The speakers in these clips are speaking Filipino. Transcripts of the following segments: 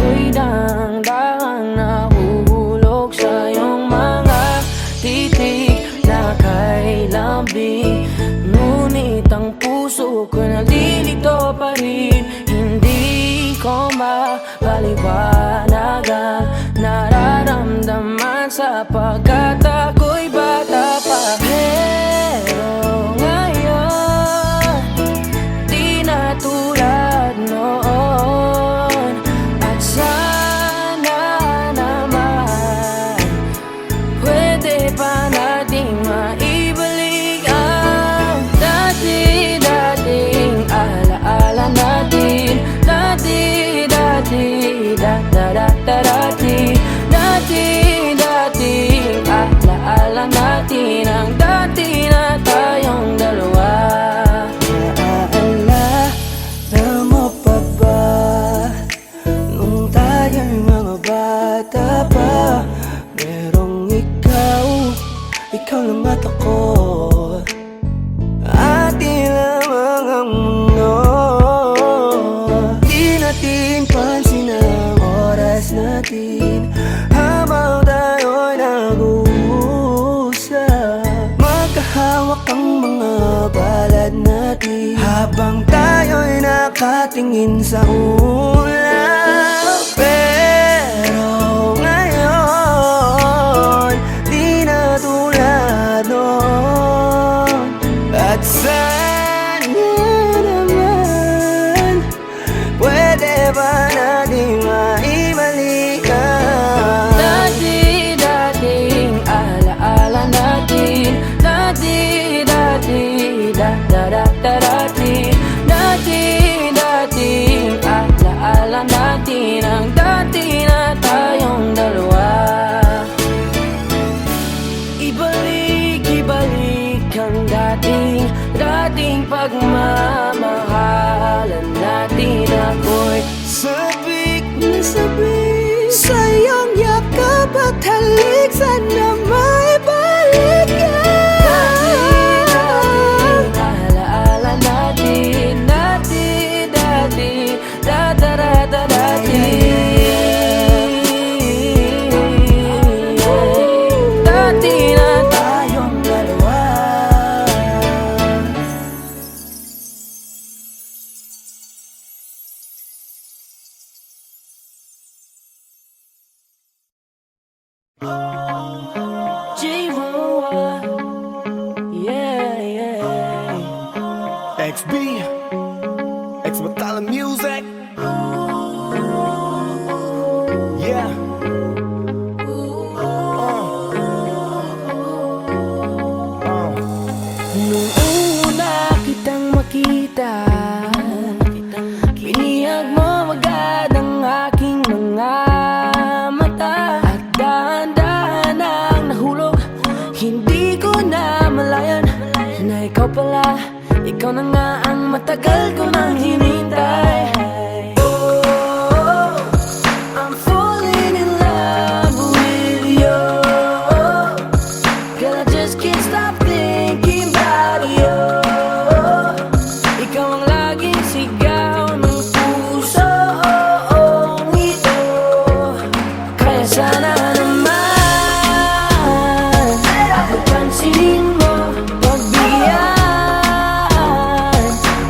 ako'y dahan-dahang nahuhulog sa iyong mga titig na kay lambing. Ngunit ang puso ko nalilito pa rin. Hindi ko mapaliwanag ang nararamdaman sapagkat ako'y bata pa. Pero ngayon, di na tulad noon. At sana naman pwede pa nating maibalik ang dati-dating alaala natin. Dati-dati, da-da-da-da-dati. Dati-dating alaala natin. Ang dati na tayong dalawa. Naaalala mo pa ba nung tayo'y mga bata pa? Merong ikaw lang at ako, ating lamang ang mundo. Di natin pansin ang oras natin habang tayo'y nag-uusap. Magkahawak ang mga palad natin habang tayo'y nakatingin sa ulap. Pero ngayon, di na tulad noon. At sana naman pwede ba natin maibalik ang dati-dating alaala natin. Dati-dati, da-da-da-da-dati. Dati-dating alaala natin. Ang dati na tayong dalawa. Ibalik ang dating pagmamahalan natin. Ako'y sabik na sabik sa iyong yakap at halik. Sana maibalik ang alaala natin. Dati-dati, da-da-da-da-dati. Dati na tayong dalawa. J-Roa, yeah. XB, X Battalion Music. Yeah. Nung una kitang makita, binihag mo agad ang aking mga mata. At dahan-dahan ang nahulog, hindi ko na malayan na ikaw pala, ikaw na nga ang matagal ko nang hinintay. Oh, I'm falling in love with you. Girl, I just can't stop thinking about you. Ikaw ang laging sigaw ng pusong ito. Kaya sana naman pansinin mo, pagbigyan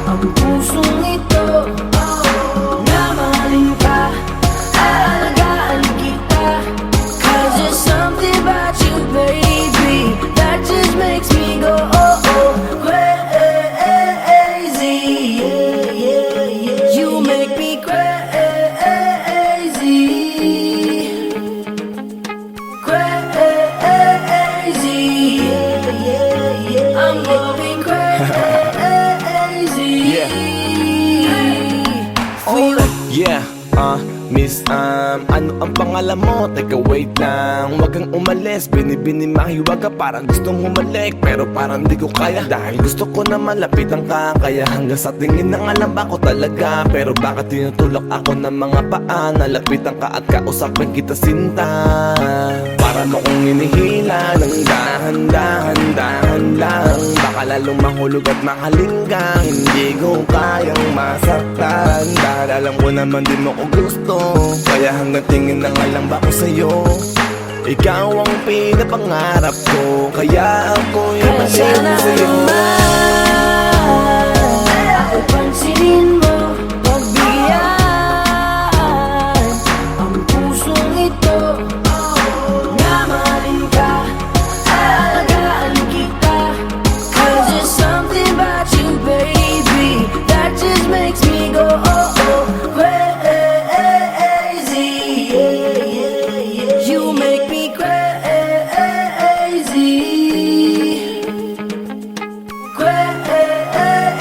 ang pusong ito. Na mahalin ka, aalagaan kita. 'Cause there's something about you, baby, that just makes me go crazy. Yeah. You make me crazy. Crazy. Yeah. I'm going crazy. Yeah. For you. Yeah, Miss, ano ang pangalan mo? Teka, wait lang. Huwag kang umalis, binibini-mahiwag ka. Parang gustong humalik, pero parang di ko kaya. Dahil gusto ko naman lapitan ka. Kaya hanggang sa tingin ng alam ko talaga. Pero bakit tinutulak ako ng mga paa? Nalapitan ka at kausapin kita, sinta. Para mo kong inihila ng dahan-dahan lang. Baka lalong mahulog at mahalin ka. Hindi ko kayang masaktan. Dahil alam ko naman di mo ko gusto. Kaya hanggang tingin na nga lang ba ako sa'yo? Ikaw ang pinapangarap ko, kaya ako'y Kaya sana matingin sa'yo. naman ako pansinin mo, pagbigyan ang pusong ito na mahalin ka, aalagaan kita. 'Cause there's something about you, baby, that just makes me go oh oh crazy. You make me crazy, crazy.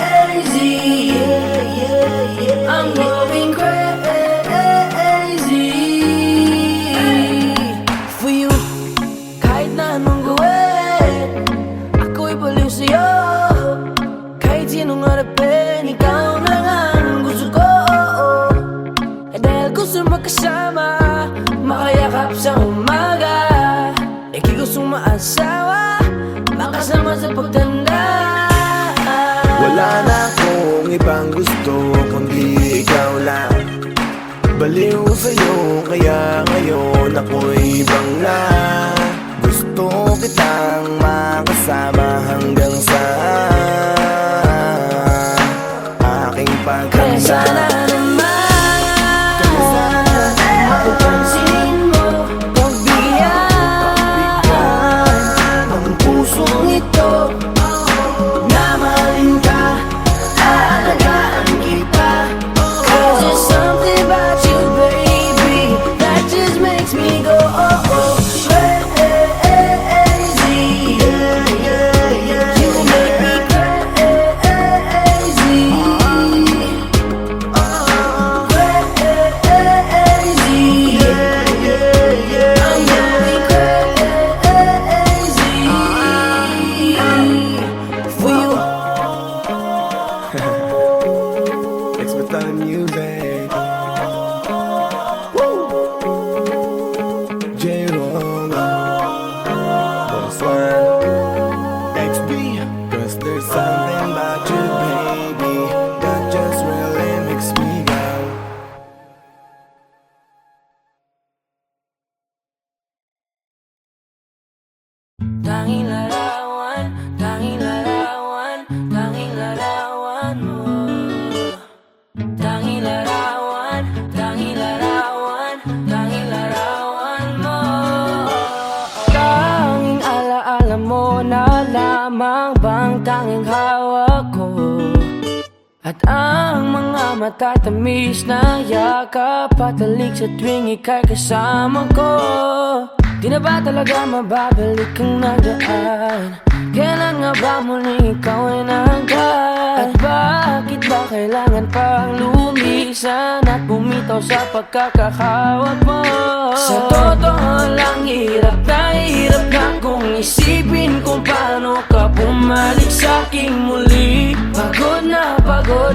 I'm going crazy for you. Kahit na anong gawin, ako'y baliw sa'yo. Kahit sinong harapin, ikaw na lang ang gusto ko. Eh dahil gusto magkasama, makayakap sa umaga. Ika'y gustong maasawa, makasama sa pagtanda. Wala na akong ibang gusto kundi ikaw lang. Baliw sa'yo, kaya ngayon ako'y ibang na. Gusto kitang makasama hanggang sa aking Kaya sana pagkanda. naman ako pansinin mo, pagbigyan ang pusong ito na mahalin ka, aalagaan kita. 'Cause there's something about you, baby, that just makes me go oh oh crazy. You make me crazy, crazy. I'm going crazy for you. Thanks for telling you, babe. J-Roll, Boss One, XB. 'Cause there's something about you, baby, that just really makes me go. Tanging larawan, tanging larawan, tanging larawan mo. Tanging larawan, tanging larawan, tanging larawan mo. Tanging alaala mo na lamang bang tanging hawak ko. At ang mga matatamis na yakap patalik sa tuwing ika'y kasama ko. Di na ba talaga mababalik ang nagaan? Kailan nga ba muli ikaw ay nangkat? At bakit ba kailangan pang lumisan at bumitaw sa pagkakahawak mo? Sa totoo lang, hirap na kung isipin kung paano ka bumalik sa'king muli. Pagod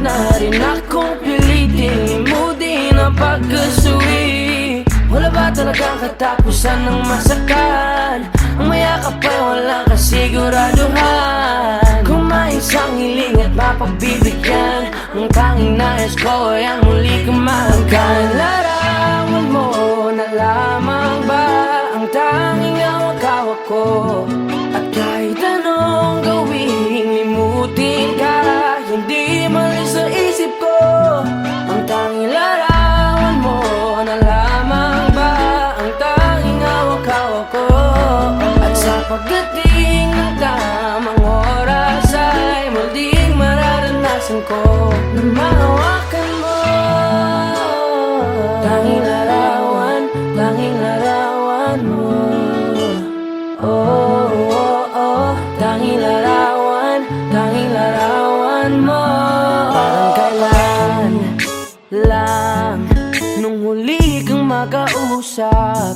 na rin akong pilitin limutin ang pagkasuwi. Wala ba talagang katapusan ng masakan? Ang mayakap ay walang kasiguraduhan. Kung may isang hiling at mapagbibigyan, ang tanging nais ko ay ang muli kang mahanggan. Larawan mo na lamang ba ang tanging hawak-hawak ko? At kahit anong gawing limutin ka, hindi malis sa isip ko. Ang tanging larawan mo na lamang ba ang tanging hawak-hawak ko? At sa pagdating ng tamang oras ay muling mararanasan ko na mahawakan mo. Tanging larawan mo. Oh, oh, oh. Tanging larawan mo. Parang kailan lang nung huli kang makausap.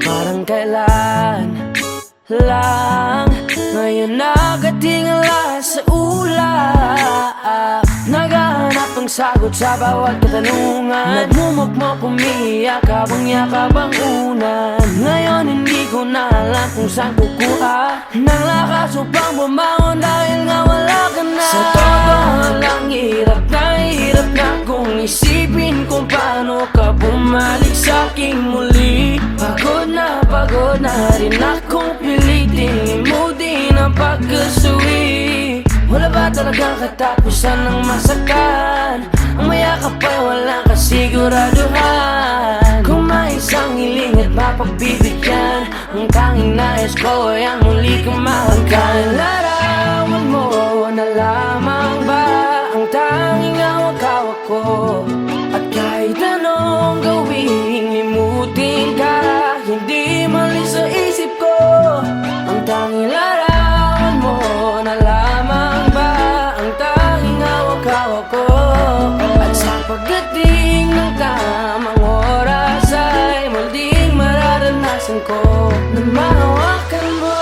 Parang kailan lang ngayon nakatingala sa ulap. Naghahanap kang sagot sa bawat katanungan. Nagmumukmok, umiiyak habang yakap ang unan. Ngayon hindi ko na alam kung saan kukuha ng lakas upang bumangon dahil nga wala ka na. Sa totoo lang, hirap na kung isipin kung paano ka bumalik sa'king muli. Pagod na rin akong pilitin limutin ang pagkasuwi. Wala ba talagang katapusan ng masakan? Ang mayakap ay walang kasiguraduhan. Kung may isang hiling at mapagbibigyan, ang tanging nais ko ay ang muli kang mahagkan. Larawan mo na lamang ba ang tanging hawak-hawak ko? At kahit anong gawin, limutin ka, hindi mali sa isip ko. Ang tanging larawan mo na lamang ba ang tanging hawak-hawak ko? At sa pagdating ng tamang oras ay muling mararanasan ko na mahawakan mo.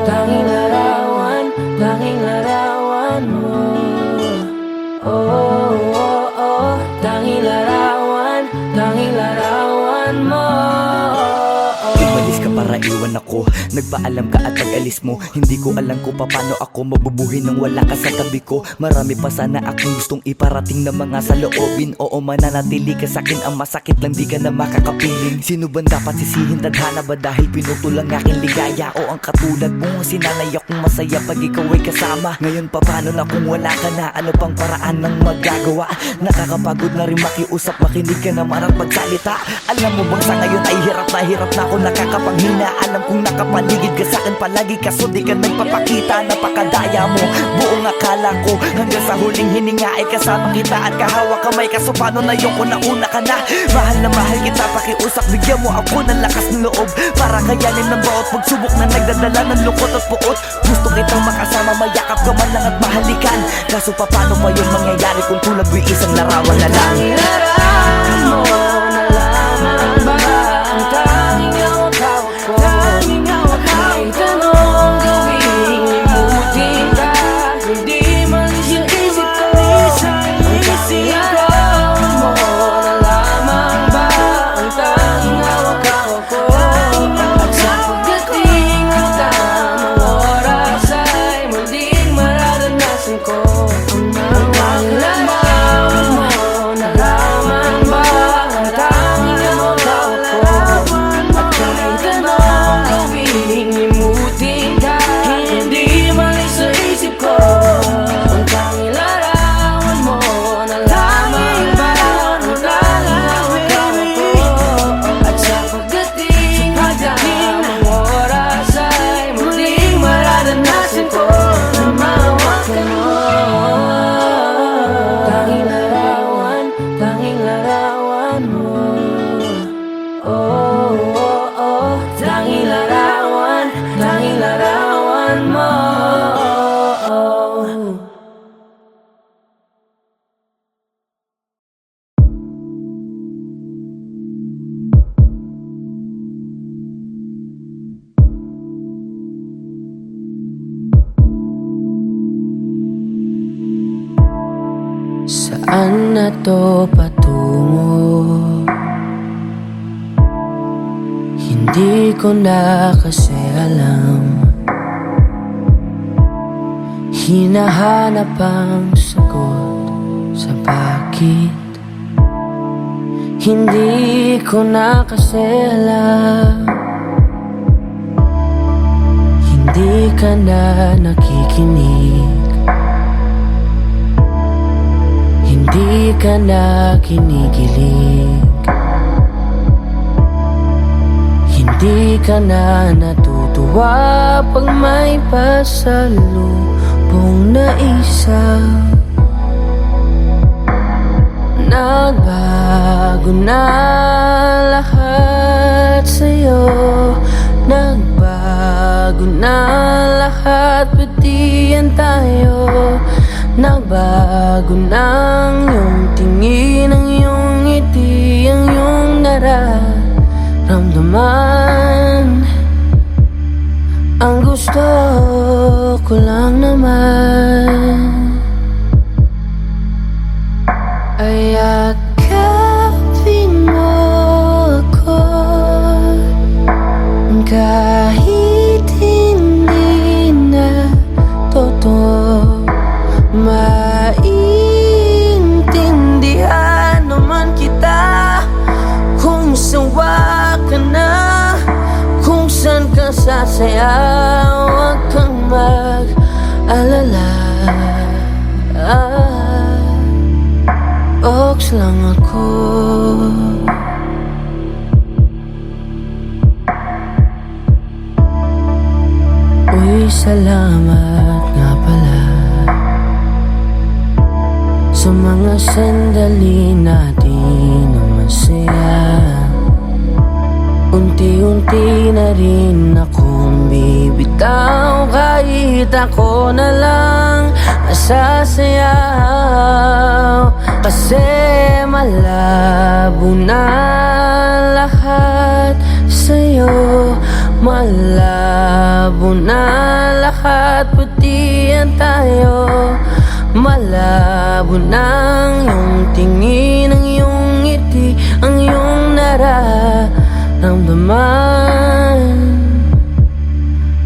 Tanging larawan mo. Oh, oh, oh. Tanging larawan mo. Umalis ka para iwan ako. Nagpaalam ka at nag-alis mo. Hindi ko alam kung paano ako mabubuhay nang wala ka sa tabi ko. Marami pa sana akong gustong iparating na mga saloobin. Oo, mananatili ka sa'kin, ang masakit lang di ka na makakapiling. Sino ba dapat sisihin? Tadhana ba dahil pinutol ang aking ligaya? O ang katulad mo, sinanay akong masaya pag ikaw ay kasama. Ngayon pa paano na kung wala ka na? Ano pang paraan ng magagawa? Nakakapagod na rin makiusap, makinig ka naman at magsalita. Alam mo bang sa ngayon ay hirap na ako nakakapanghina. Alam kong nakapaligid ka sa'kin palagi, kaso di ka nagpapakita. Napakadaya mo, buong akala ko hanggang sa huling hininga ay kasama kita at kahawak kamay. Kaso paano na yun kung nauna ka na? Mahal na mahal kita, pakiusap, bigyan mo ako ng lakas ng loob para kayanin ng bawat pagsubok na nagdadala ng lungkot at puot. Gusto kitang makasama, mayakap ka man lang at mahalikan. Kaso paano pa yun mangyayari kung tulad mo'y isang larawan na lang? Larawan mo na lamang ba ang tanging hawak-hawak ko? Kahit anong gawin, limutin ka, hindi mali sa isip ko. Ang tanging larawan mo na lamang ba ang tanging hawak-hawak ko? At sa pagdating ng tamang oras ay muling mararanasan ko ang tanging larawan mo na lamang ba ang tanging hawak-hawak ko? At kahit anong gawin, limutin ka, hindi mali sa isip ko. Ang tanging larawan mo na lamang ba ang tanging hawak-hawak ko? At sa pagdating ng tamang oras ay muling mararanasan ko na mahawakan mo. Tanging larawan mo. Oh, oh, oh. Tanging larawan mo. Saan na to patungo? Hindi ko na kasi alam. Hinahanap ang sagot sa bakit. Hindi ko na kasi alam. Hindi ka na nakikinig. Hindi ka na kinikilig. Hindi ka na natutuwa pag may pasalubong na isa. Nagbago na lahat sa'yo. Nagbago na lahat, pati yan tayo. Nagbago na ang iyong tingin, ang iyong ngiti, ang iyong nararamdaman. Ang gusto ko lang naman masasaya. Huwag kang mag-alala. Ox lang ako. Uy, salamat nga pala sa mga sandali natin na masaya. Unti-unti na rin akong bibitaw, kahit ako na lang masasayaw. Kasi malabo na lahat sa'yo, malabo na lahat, pati yan tayo. Malabo nang iyong tingin, ang iyong ngiti, ang iyong nararamdaman.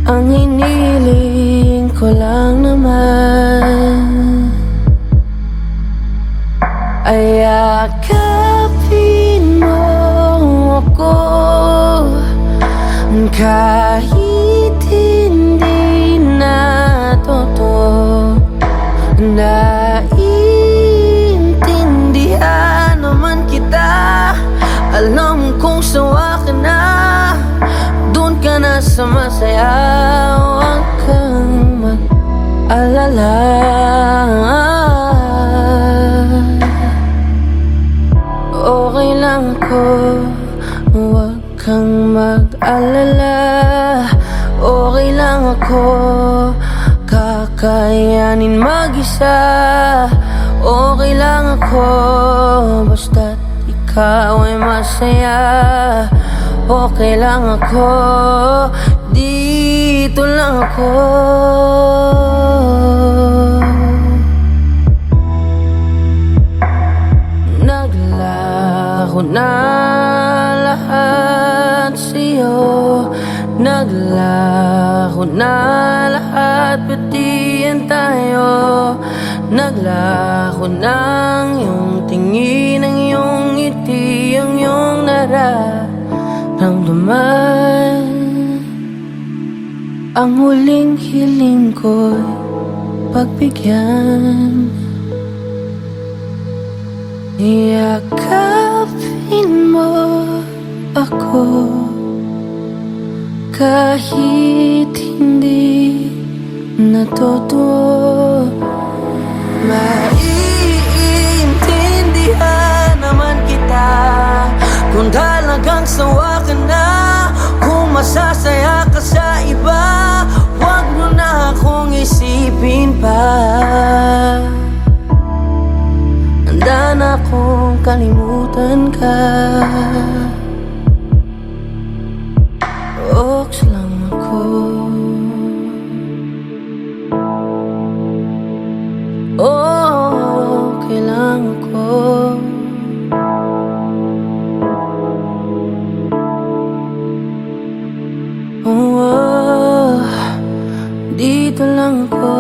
Ang hiniling ko lang naman ay yakapin mo ako, kahit hindi na totoo. Naiintindihan naman kita, alam kong sawa ka na, doon ka na sa masaya. Huwag kang mag-alala. Okay lang ako, huwag kang mag-alala. Okay lang ako, kakayanin mag-isa. Okay lang ako, basta't ikaw ay masaya. Okay lang ako, dito lang ako. Naglako na lahat sa'yo, naglako na lahat, pati yan tayo. Naglako ng iyong tingin, ang iyong ngiti, ang iyong nararamdaman. Ang huling hiling ko'y pagbigyan. Yakapin mo ako, kahit hindi na totoo. Maiintindihan naman kita kung talagang sawa ka na, kung masasaya ka sa iba. Huwag mo na akong isipin pa, handa na akong kalimutan ka. Ox lang ako. Okay lang ako. Dito lang ako.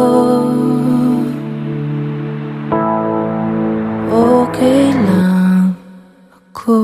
Okay lang ako.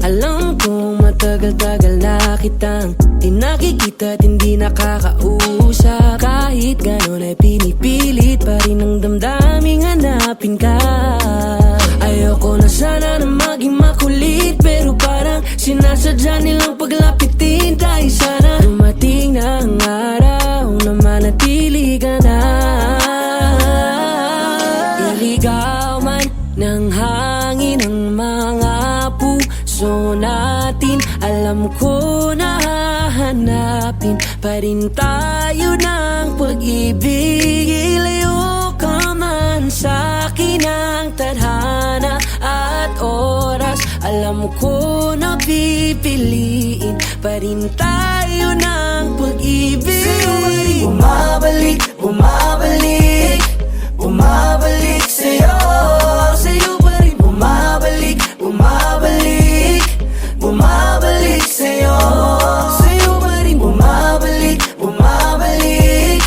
Alam kong matagal-tagal na kitang di nakikita at hindi nakakausap. Kahit ganon ay pinipilit pa rin ang damdaming hanapin ka. Ayoko na sana na maging makulit, pero parang sinasadya nilang paglapitin. Dahil sana dumating na ang araw na manatili ka na. Iligaw man ng hangin ang mga puso natin, alam ko na hahanapin pa rin tayo ng pag-ibig. Ilayo ka man sa'kin ang tadhana at oras, alam ko na pipiliin pa rin tayo ng pag-ibig. Bumabalik, bumabalik, bumabalik sa'yo. Sa'yo pa rin bumabalik, bumabalik, bumabalik sa'yo. Sa'yo pa rin bumabalik, bumabalik,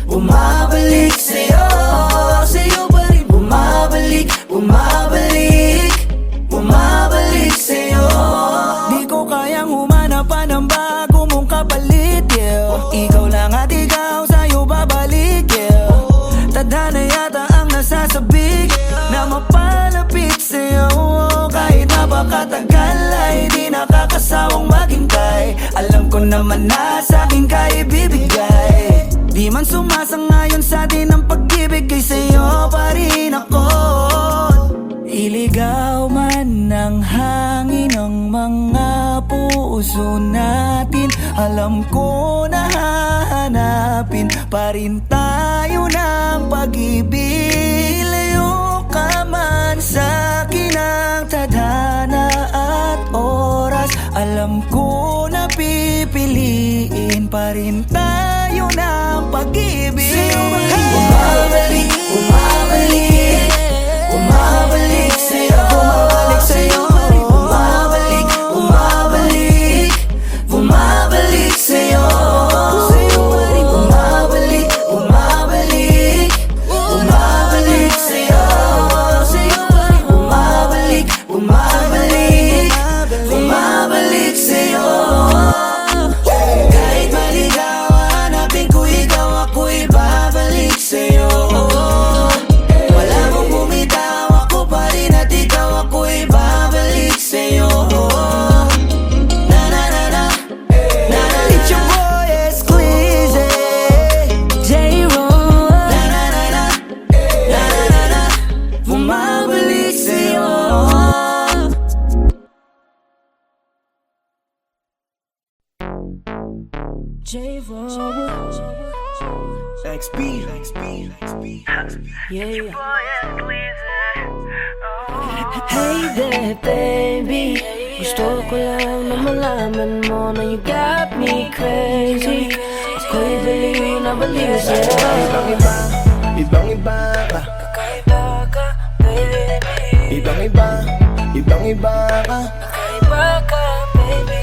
bumabalik sa'yo. Sa'yo pa rin bumabalik, bumabalik, bumabalik sa'yo. Di ko kayang humanap pa ng bago mong kapalit, yeah. Ikaw lang at ikaw, sa'yo babalik, yeah. Tadhana yata ang nasasabik na mapalapit sa'yo. Kahit napakatagal ay di nakakasawang maghintay. Alam ko naman na sa'kin ka ibibigay. Di man sumasangayon sa'tin ang pag-ibig, kay sa'yo pa rin ako. Iligaw man ng hangin ang mga puso natin, alam ko na hahanapin pa rin tayo ng pag-ibig. Ilayo ka man sa'kin ang tadhana at oras, alam ko na pipiliin pa rin tayo ng pag-ibig. Bumabalik, bumabalik, bumabalik sa'yo. Bumabalik sa'yo. Bumabalik, bumabalik, bumabalik sa'yo. Sa'yo pa rin bumabalik, bumabalik, bumabalik sa'yo. Sa'yo pa rin bumabalik, bumabalik, bumabalik sa'yo. Kahit maligaw, hanapin ko ikaw, ako'y babalik sa'yo. Wala mong bumitaw, ako pa rin at ikaw, ako'y babalik sa'yo. Na na na na, na na It's your boy Exclusive, J-Roll. Na na na na, na na na na, bumabalik sa'yo. J-Roll. XP, Yeah. Hey there, baby. Gusto ko lang na malaman mo na you got me crazy. Ako'y baliw na baliw sa'yo. ibang-iba, ibang-iba ka. Kakaiba ka, baby. Ibang-iba, ibang-iba ka. Kakaiba ka, baby.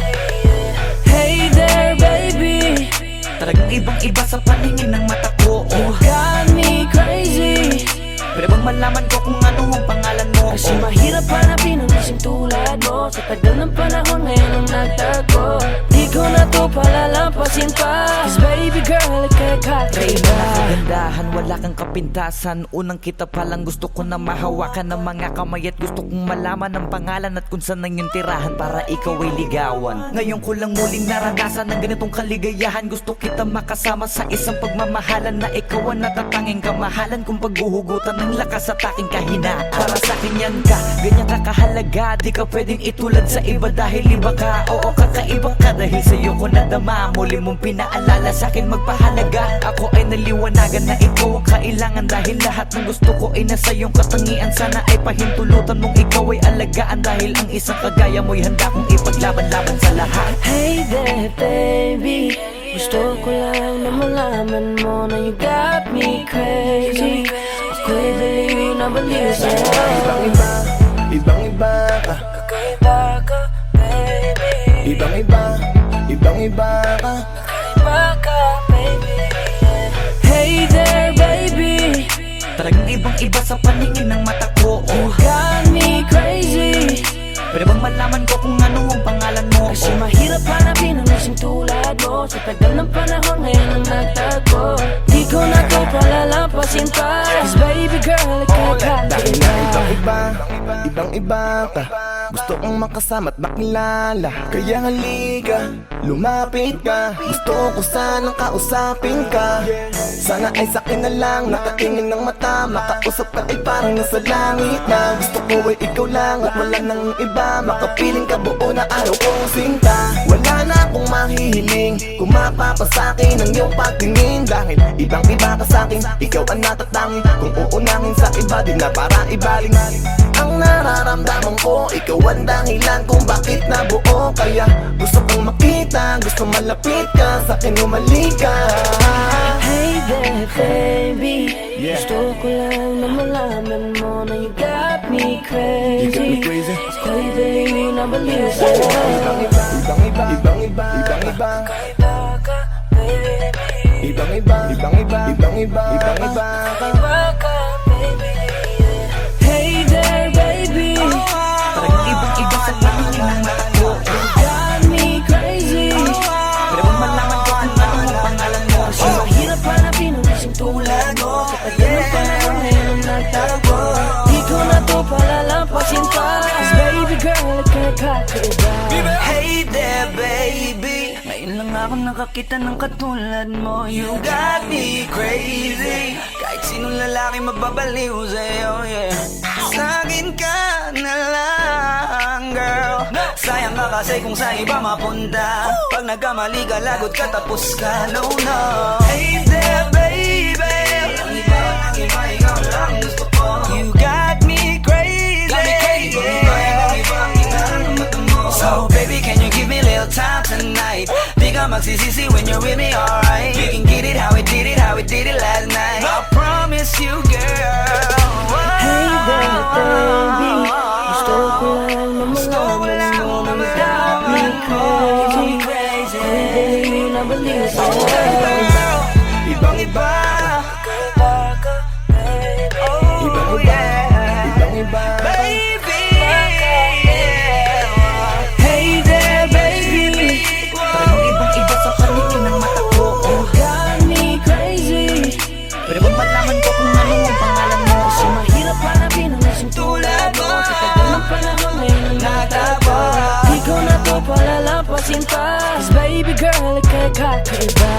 Hey there, baby. Talagang ibang-iba sa paningin ng mata ko. You got me crazy. Pwede bang malaman ko kung ano ang pangalan mo? Kasi mahirap hanapin ang isang tulad mo. Sa tagal ng panahon ngayon ang nagtago. Di ko na to palalampasin pa. Cause baby girl, ika'y kakaiba. Kagandahan, wala kang kapintasan. Unang kita palang gusto ko na mahawakan ng mga kamay. At gusto kong malaman ang pangalan at kung saan ang iyong tirahan para ikaw ay ligawan. Ngayon ko lang muling naranasan ng ganitong kaligayahan. Gusto kita makasama sa isang pagmamahalan na ikaw ang natatanging kamahalan kung paghuhugutan ng lakas at aking kahinaan. Para sa akin yan ka, ganyan ka kahalaga. Di ka pwedeng itulad sa iba dahil iba ka. Oo, kakaiba ka dahil sa'yo ko nadama. Muli mong pinaalala sa akin magpahalaga. Ako ay naliwanagan na ikaw ang kailangan. Dahil lahat ng gusto ko ay nasa iyong katangian. Sana ay pahintulutan mong ikaw ay alagaan. Dahil ang isang kagaya mo'y handa kong ipaglaban-laban sa lahat. Hey there, baby. Gusto ko lang na malaman mo na you got me crazy. Ako'y baliw na baliw sa'yo. Ibang-iba, ibang-iba ka. Kakaiba ka, baby. Ibang-iba, ibang-iba ka. Kakaiba ka, baby. Hey there, baby. Talagang ibang-iba sa paningin ng mata ko. You got me crazy. Pwede bang malaman ko kung ano ang pangalan mo? Kasi mahirap hanapin ang isang tulad mo. Sa tagal ng panahon ngayon ang nagtago. Di ko na to palalampasin pa. Cause baby girl, ika'y Dahil kakaiba. na ibang-iba, ibang-iba ka. Gusto kong makasama at makilala. Kaya halika, lumapit ka. Gusto ko sanang kausapin ka. Sana ay sakin na lang, nakatingin ng mata. Makausap ka ay parang nasa langit na. Gusto ko ay ikaw lang at wala nang iba. Makapiling ka buo na araw kong sinta. Wala na akong mahihiling kung mapapasakin ang iyong pagtingin. Dahil ibang iba ka sa'kin, ikaw ang natatangi. Kung uunahin sa iba, di na para ibaling. Ang nararamdaman ko, ikaw ang dahilan kung bakit nabuo. Kaya gusto kong makita, gusto malapit ka, sa'kin umalik ka. Hey there baby, Yeah. gusto ko lang na malaman mo na you got me crazy. You got me crazy. Ako'y baliw na baliw sa'yo. Ibang iba, ibang iba, ibang iba, ibang iba. Kakaiba ka baby, Ibang iba, ibang iba, ibang iba, ibang iba. kakaiba ka baby. Hey there baby, Parang ibang-iba sa paningin ng mata ko. you got me crazy. Pero kung malaman ko kung ano ang pangalan mo, Kasi mahirap hanapin ang isang tulad mo. Sa tagal ng panahon ngayon ang nagtago. Di ko na to palalampasin pa, 'cause baby girl, ika'y kakaiba. Hey there baby, ngayon lang ako nakakita ng katulad mo. You got me crazy, kahit sinong lalaki magbabaliw sa'yo, yeah. Sa'kin ka na lang, girl. Sayang ka kasi kung sa iba mapunta. Pag nagkamali ka, lagot ka, tapos ka, no, no. Hey there baby, ang iba, ikaw lang gusto ko. You got me crazy, so baby, can you give me a little time tonight? Di ka magsisisi when you're with me, alright? We can get it how we did it last night. I promise you, girl. Hey there baby, gusto ko lang na malaman mo na you got me crazy. Ako'y baliw na baliw sa'yo. Ibang iba, Kakaiba ka baby. oh yeah, Ibang iba. baby. Hey there, baby. Parang ibang-iba sa paningin ng mata ko. You got me crazy. Pero kung malaman ko kung ano ang pangalan mo, Kasi mahirap hanapin ang isang tulad mo. Sa tagal ng panahon ngayon ang nagtago. Di ko na to palalampasin pa, 'cause baby girl, ika'y kakaiba.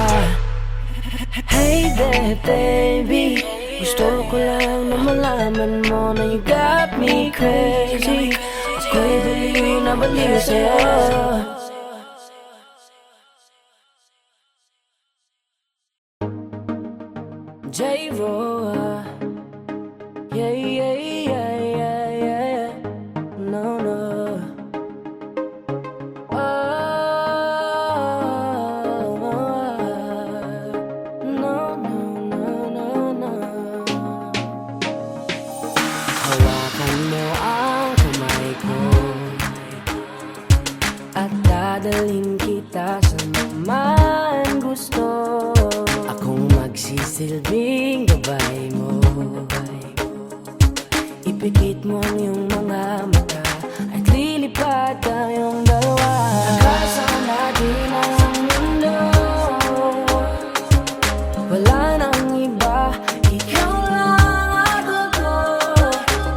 Hey there baby, gusto ko lang na malaman mo na you got me crazy. Ako'y baliw na baliw sa'yo. J-Ro, yeah, yeah, yeah, yeah, yeah. No, no. No, no, no, no, no. Hawakan mo ang kamay ko at dadalhin kita sa naman gusto. Akong magsisilbing gabay mo. Ipikit mo ang iyong mga mata at lilipad tayong dalawa. Hanggang natin ang mundo. Wala nang iba, ikaw lang ako.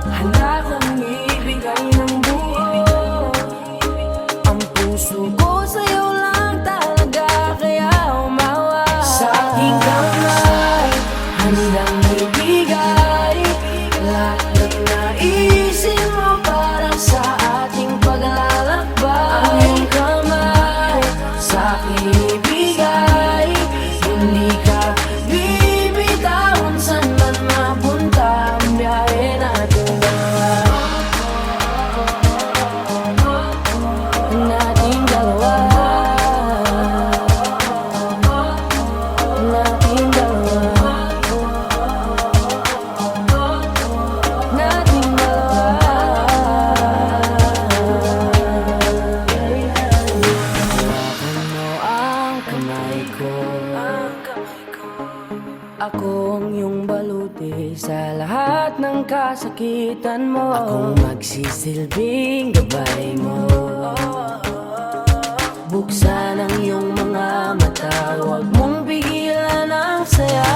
Handa kong ibigay ng buo. Ang puso ko sa'yo lang talaga, kaya umawa. Sa aking kamay, handang ibigay lahat ng naisin mo para sa ating paglalakbay. Ang iyong kamay, sa aking ibigay, hindi ka bibitawan saan man mapunta ang biyahe natin dalawa. Nating dalawa. Nating dalawa. Nating dalawa. Hawakan mo ang kamay ko. Ako ang iyong baluti sa lahat ng kasakitan mo. Akong magsisilbing gabay mo. Buksan ang iyong mga mata, huwag mong pigilan ang saya.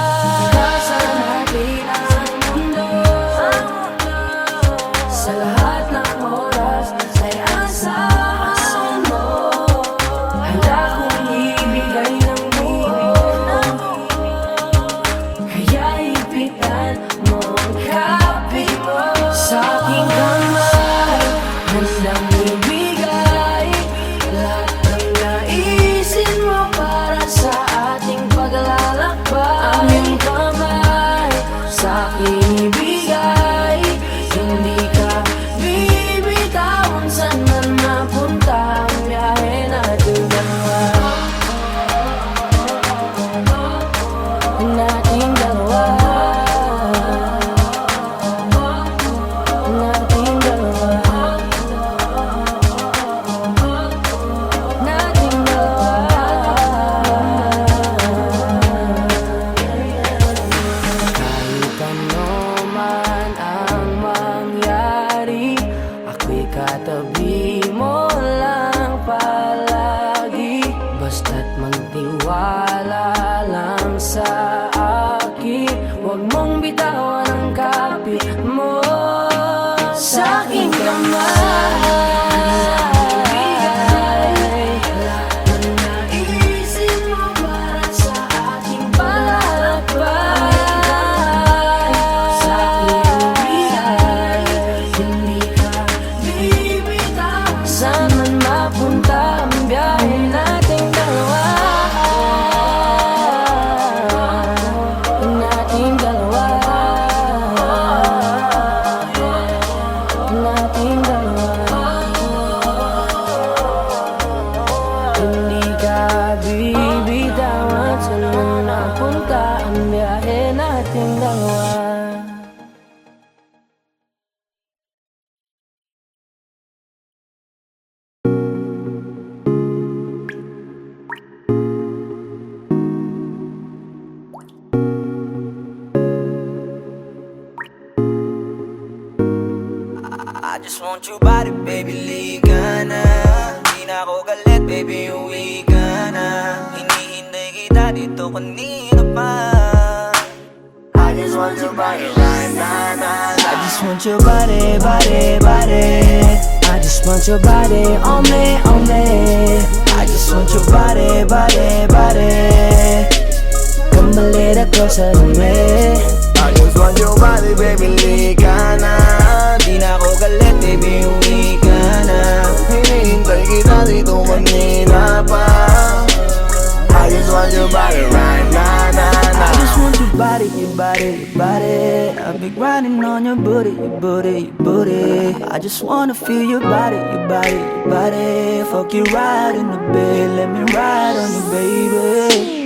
Nasa natin ang mundo, sa lahat ng oras ay asahan mo. Handa kong ibigay ng buo, kaya ipitan mo ang kapit mo. Sa aking kamay, handang ibigay lahat ng nais Tiwala lang sa akin, huwag mong bitawan ang kapit mo sa aking kamay. Lahat ng naisip mo para sa aking palalakbay. Sa aking bigay, hindi ka bibitaw. Saan man mapunta ang biyahe nating dalawa. Nating dalawa. Nating dalawa. Hindi ka bibitawan. Saan man napunta ang biyahe nating dalawa. I just want your body, baby, liga na. Di na ako galit, baby, uwi ka na. Hinihintay kita dito kanina pa. I just want your body right now. I just want your body, body, body. I just want your body on me, on me. I just want your body, body, body. Come a little closer to me. I just want your body, baby, liga na. Di na ako galit, baby, uwi ka na. Hinihintay kita dito kanina pa. I just want your body right now, I just want your body, your body, your body. I've been grinding on your booty, your booty, your booty. I just wanna feel your body, your body, your body. Fuck you right in the bed, let me ride on you, baby.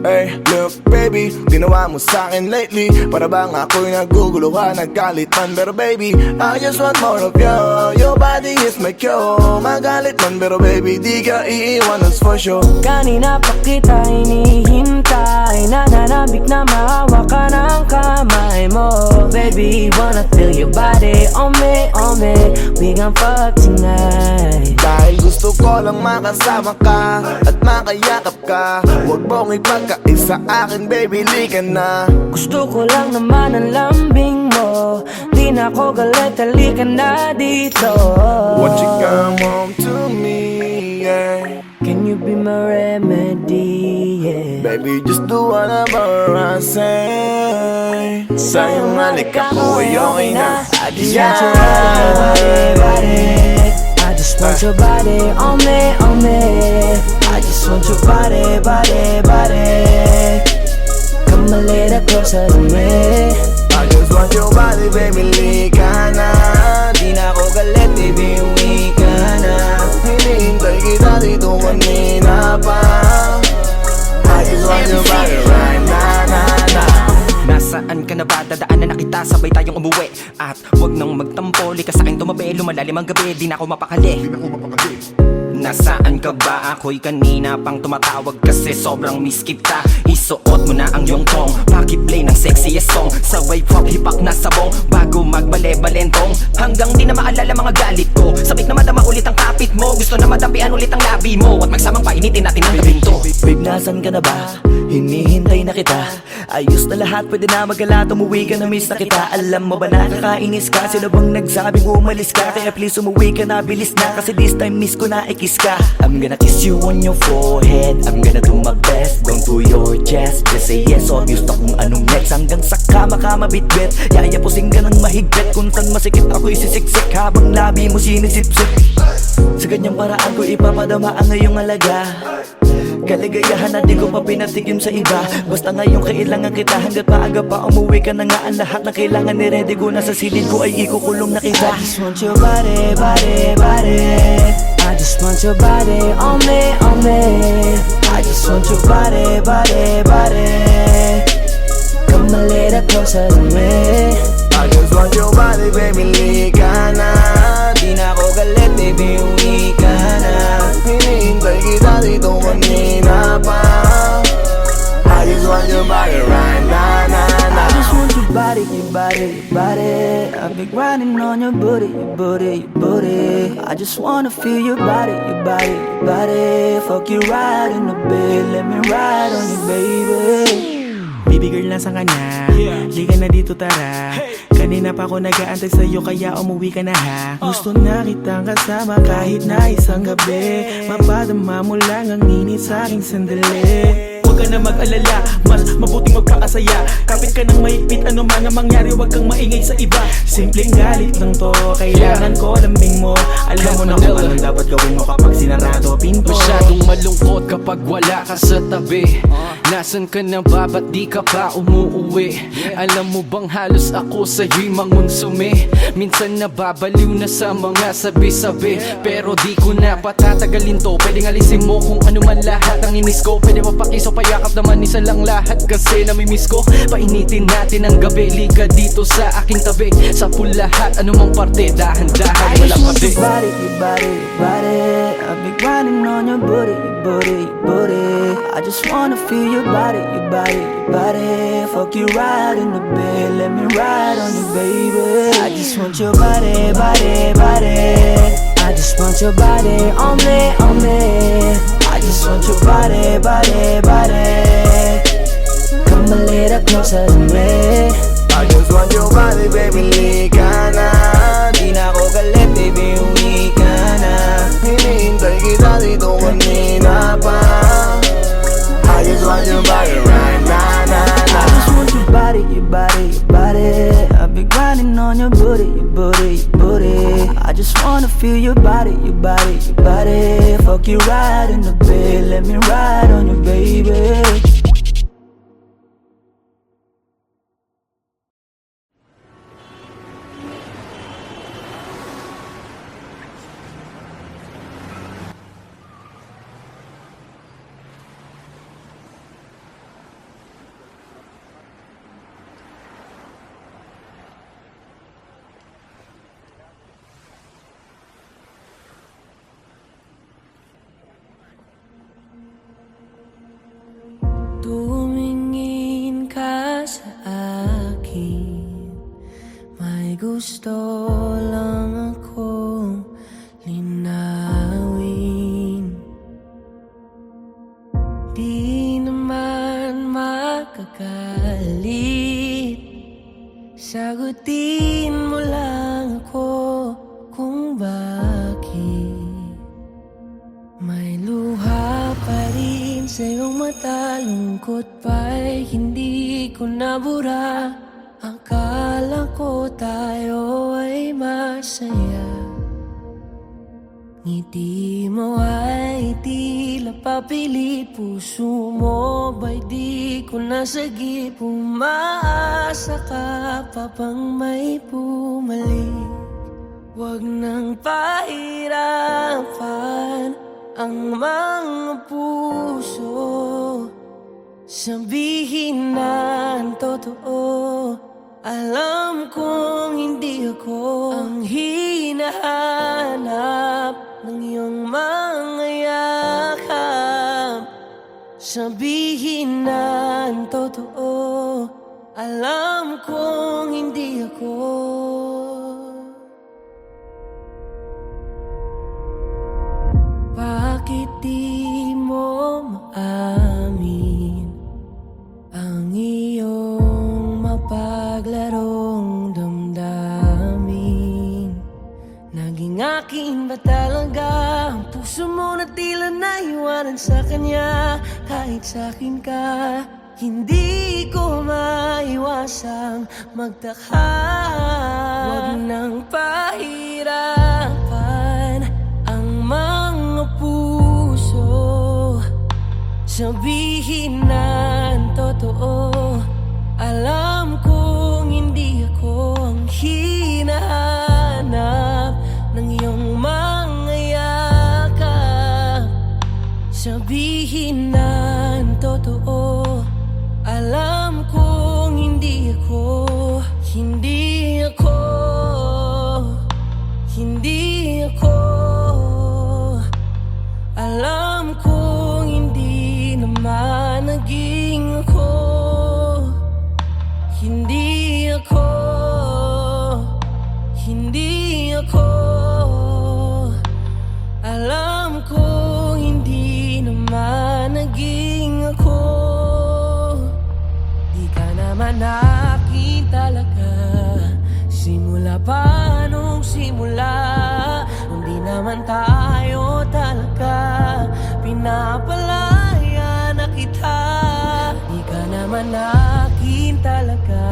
Hey, look baby, ginawa mo sa'kin lately. Para bang ako'y naguguluhan, naggalit man. Pero baby, I just want more of you. Your body is my cure. Magalit man, pero baby, di ka iiwan, that's for sure. Kanina pa kita hinihintay. Nananabik na mahawa ka ng kamay mo. Baby, wanna feel your body on me, on me. We gon' fuck tonight. Dahil gusto ko lang makasama ka at makayakap ka. Huwag mong ipagkaisa akin, baby, lika na. Gusto ko lang naman ang lambing mo. Di na ako galit, halika na dito. Won't you come home to me, yeah. Can you be my remedy, yeah. Baby, just do whatever I say. Sa'yong halik ako ay okay na. I just want your body, body. I just want your body on me, on me. I just want your body, body, body. Come a little closer to me. I just want your body, baby, lika na. Di na ako galit, baby, uwi ka na. Hinihintay kita dito kanina pa. I just want your body right now, na. Nasaan ka na ba? Dadaanan na kita, sabay tayong umuwi. At wag nang magtampo, lika sa'kin tumabi. Lumalalim ang gabi, di na ako mapakali. Nasaan ka ba? Ako'y kanina pang tumatawag kasi sobrang miss kita. Isuot mo na ang iyong tong, pakiplay ng sexiest song. Sa wave hop, hipak na sabong, bago magbale-balentong. Hanggang di na maalala mga galit ko. Sabik na madama ulit ang kapit mo. Gusto na madampian ulit ang labi mo. At magsamang painitin natin ang gabing to. Babe, nasan ka na ba? Hinihintay na kita. Ayos na lahat, pwede na magala. Umuwi ka na, miss na kita. Alam mo ba nakakainis ka? Sino bang nagsabing umalis ka? Kaya please umuwi ka na, bilis na. Kasi this time miss ko na ikis ka. I'm gonna kiss you on your forehead. I'm gonna do my best, down to your chest. Just say yes, obvious na kung anong next. Hanggang sa kama ka mabitbit. Yayapusing ka ng mahigpit. Kung saan masikip ako isisiksik, habang labi mo sinisipsip. Sa ganyang paraan ko ipapadama ang ngayong alaga. Kaligayahan na di ko pa pinatigim sa iba. Basta ngayon kailangan kita. Hanggat maaga pa umuwi ka na nga. Ang lahat na kailangan ni ready ko. Nasa silid ko ay ikukulong na kita. I just want your body, body, body. I just want your body on me, on me. I just want your body, body, body. Come a little closer to me. I just want your body, baby, lika na. Di na ako galit, baby, uwi ka na. Hinihintay kita dito kanina pa. I just want your body right now, I just want your body, your body, your body. I've been grinding on your booty, your booty, your booty. I just wanna feel your body, your body, your body. Fuck you right in the bed, let me ride on you, baby. Baby girl, nasan ka na? Liga na dito, tara. Kanina pa ako nag-aantay sa'yo, kaya umuwi ka na ha. Gusto na kitang kasama kahit na isang gabi. Mapadama mo lang ang init sa'king sandali. Huwag ka na mag-alala, mas mabuting magpakasaya. Kapit ka ng mahigpit, ano man ang mangyari, huwag kang maingay sa iba. Simpleng galit lang to, kailangan ko lambing mo. Alam mo na kung anong dapat gawin mo kapag sinarado pinto. Masyadong malungkot kapag wala ka sa tabi. Nasaan ka na ba? Ba't di ka pa umuuwi? Alam mo bang halos ako sa'yo'y mangonsume? Minsan nababaliw na sa mga sabi-sabi, pero di ko na patatagalin to. Pwedeng alisin mo kung ano man lahat ang inis ko. Pwede mapakiso, payakap naman isa lang lahat, kasi namimiss ko. Painitin natin ang gabi, liga dito sa aking tabi. Sa pool lahat, anumang parte, dahan-dahan, walang pati. Your body, your body, your body. I've been grinding on your booty, your booty, your booty. I just wanna feel your body, your body, your body. Fuck you right in the bed, let me ride on you, baby. I just want your body, body, body. I just want your body on me, on me. I just want your body, body, body. Come a little closer to me. I just want your body, baby, lika na. Di na ako galit, baby, uwi ka na. Hinihintay kita dito kanina pa. I just want your body right now, na, na. I just want your body, your body, your body. I've been grinding on your booty, your booty, your booty. I just wanna feel your body, your body, your body. Fuck you right in the bed, let me ride on you, baby. Tumingin ka sa akin, may gusto lang akong linawin. Di naman makagalit, sagutin mo lang ako kung bakit may luha pa rin sa iyong mata. Lungkot pa'y hindi ko nabura. Akala ko tayo ay masaya. Ngiti mo ay tila papilit. Puso mo ba'y di ko nasagip. Umaasa ka pa bang may bumalik. Huwag nang pahirapan ang mga puso. Sabihin na ang totoo. Alam kong hindi ako ang hinahanap ng iyong mga yakap. Sabihin na ang totoo. Alam kong hindi ako. Bakit di mo maamin ang iyong mapaglarong damdamin? Naging akin ba talaga ang puso mo na tila naiwanan sa kanya? Kahit sa'kin ka, hindi ko maiwasang magtaka. Huwag nang pahirapan ang mga puso. Sabihin na ang totoo. Alam kong hindi ako ang hinahanap ng iyong mga yakap. Sabihin na ang totoo. Alam kong hindi ako, hindi ako, hindi ako. Alam kong hindi naman naging ako. Hindi ako, hindi ako. Alam kong naman akin talaga. Simula pa nung simula, hindi naman tayo talaga. Pinapalaya na kita, di ka naman akin talaga.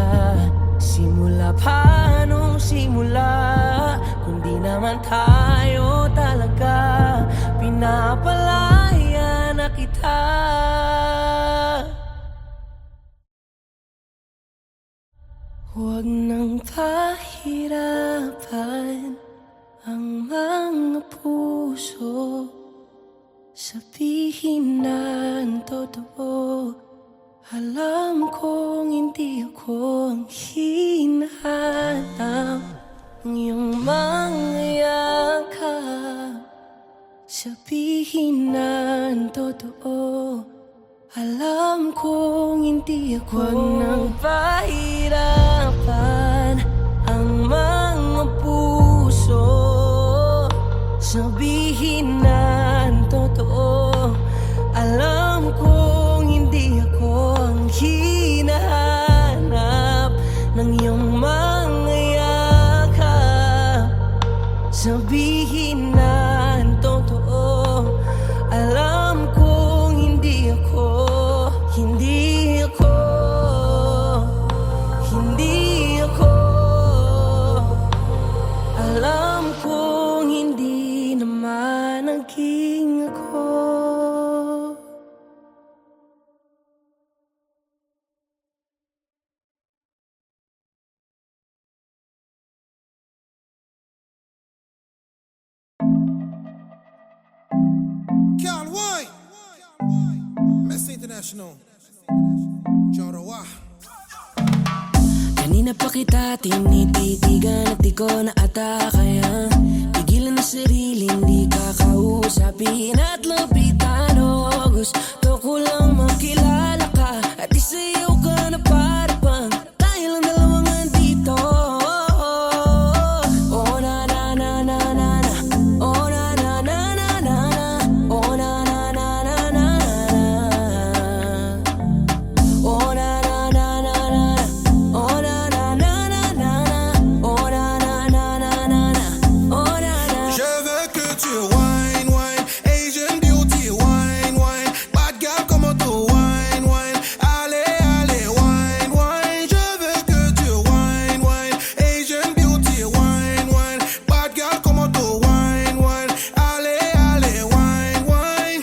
Simula pa nung simula, kundi naman tayo talaga. Pinapalaya na kita. Huwag nang pahirapan ang mga puso, sabihin na ang totoo. Alam kong hindi ako ang hinahanap ng iyong mga yakap. Sabihin na ang totoo, alam kong hindi ako. Huwag nang pahirapan ang mga puso, sabihin na ang totoo. Alam kong hindi ako ang hinahanap ng iyong mga yakap. Sabihin na ang totoo, alam kong hindi ako, hindi ako, hindi ako. Alam kong hindi naman naging ako. Carl White, Miss International, Jorowa. Kanina pa kita tinititigan at di ko na atakayan. Pigilan na sarili, hindi ka kausapin at lapitan. O gusto ko lang makilala ka at isayaw ka na para bang tayo lang dalawang andito. Oh na na na na na na, oh na na na na na na, oh na na na na na na, oh na na na na na, oh na na na na na, oh na na na na na na, oh na na. Je veux que tu wine, wine, Asian beauty, wine, wine, bad girl como tu wine, wine, allez, allez, wine, wine. Je veux que tu wine, wine, Asian beauty, wine, wine, bad girl como tu wine, wine, allez, allez, wine, wine.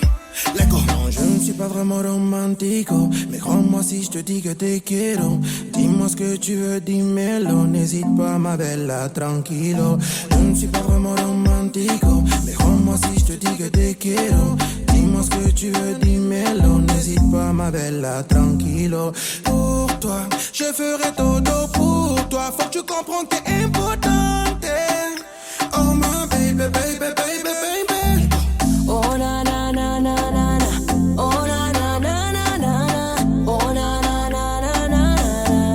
Let go. Non, je ne suis pas vraiment romantico, mais crois-moi si je te dis que te quiero. Dis-moi ce que tu veux, dis-moi-le, n'hésite pas ma bella, tranquilo. Je ne suis pas vraiment romantico, mais crois-moi si je te dis que te quiero. Dis-moi ce que tu veux, dis-moi-le, n'hésite pas ma bella, tranquilo. Pour toi, je ferai todo pour toi, faut que tu comprennes que t'es importante. Oh my baby, baby, baby, baby. Oh na na na na na na, oh na na na na na na, oh na na na na na na,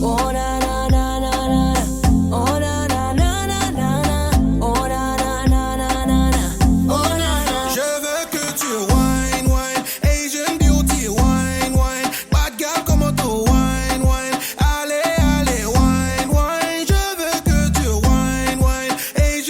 oh na na na na na, oh na na na na na, oh na na na na na, oh na na. Je veux que tu wine, wine, Asian beauty, wine, wine, bad girl como tu wine, wine, allez, allez, wine, wine. Je veux que tu wine, wine, Asian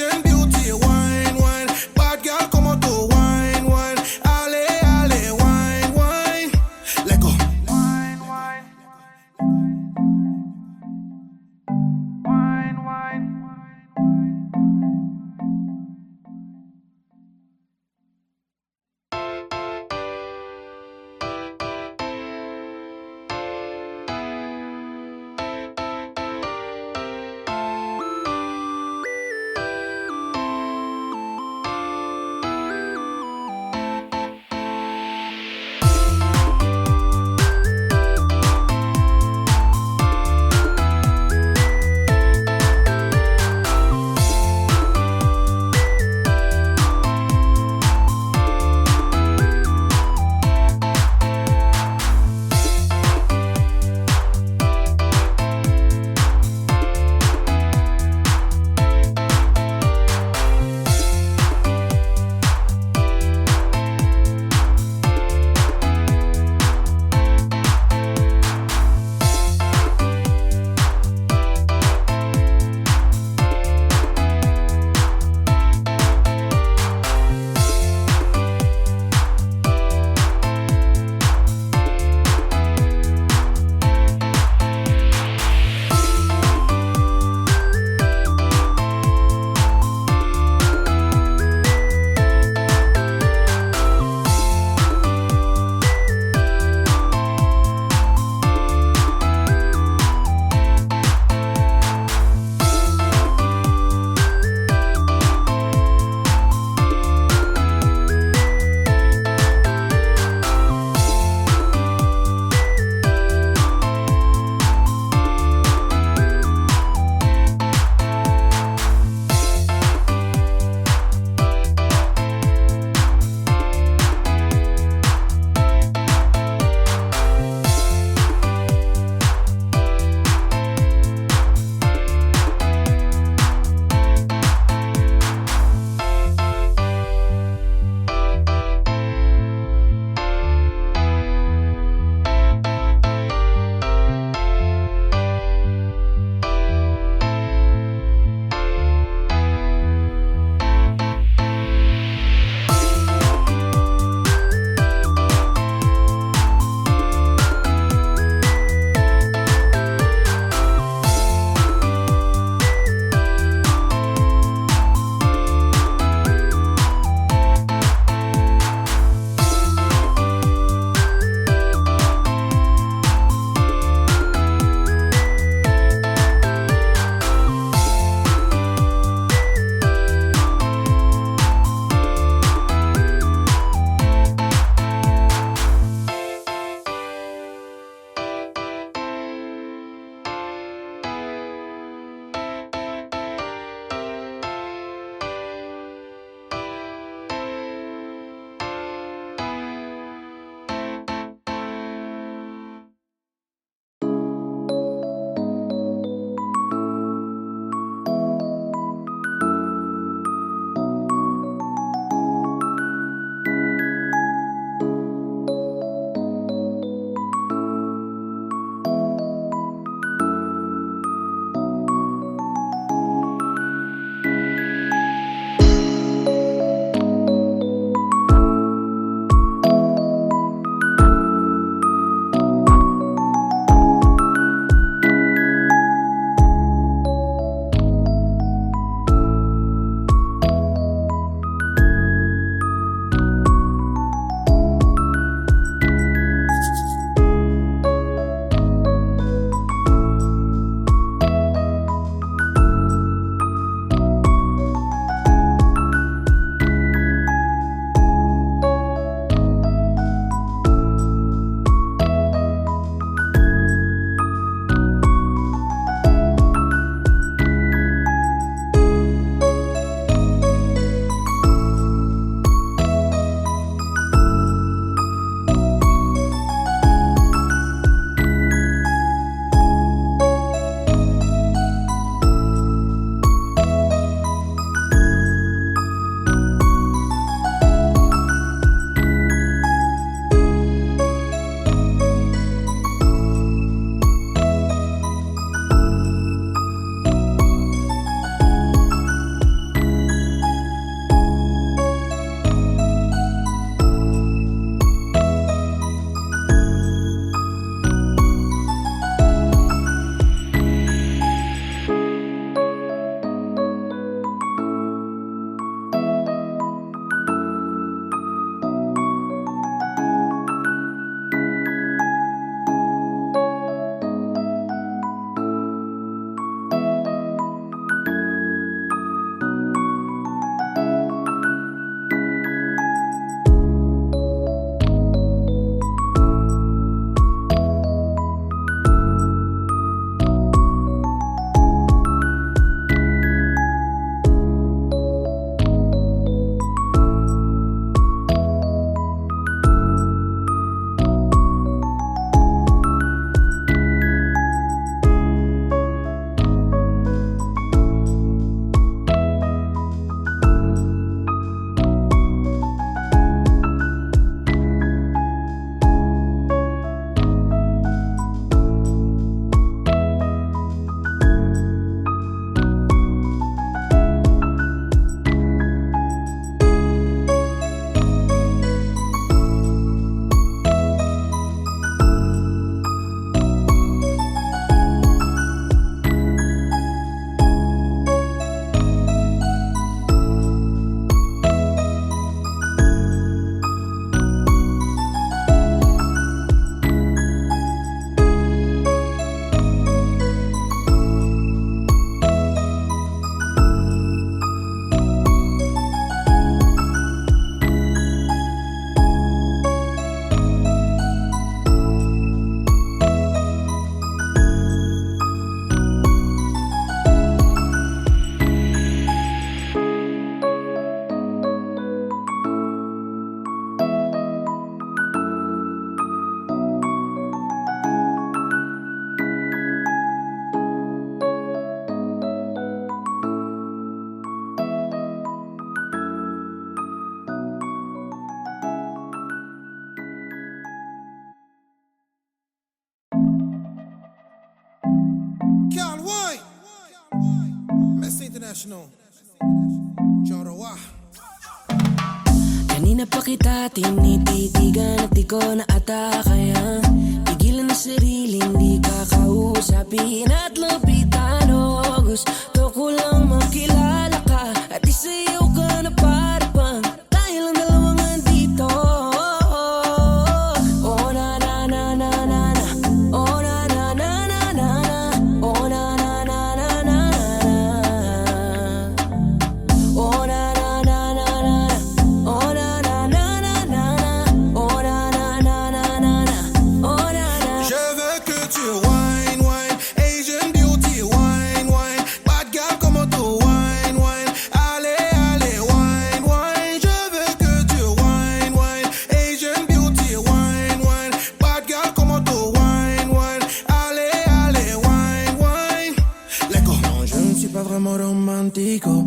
International. Chorowa. Kanina pa kita tinititigan at di ko na ata kaya pigilan na sariling di ka kausapin at lapitan. Oh, gusto ko lang makilala ka at isayaw ka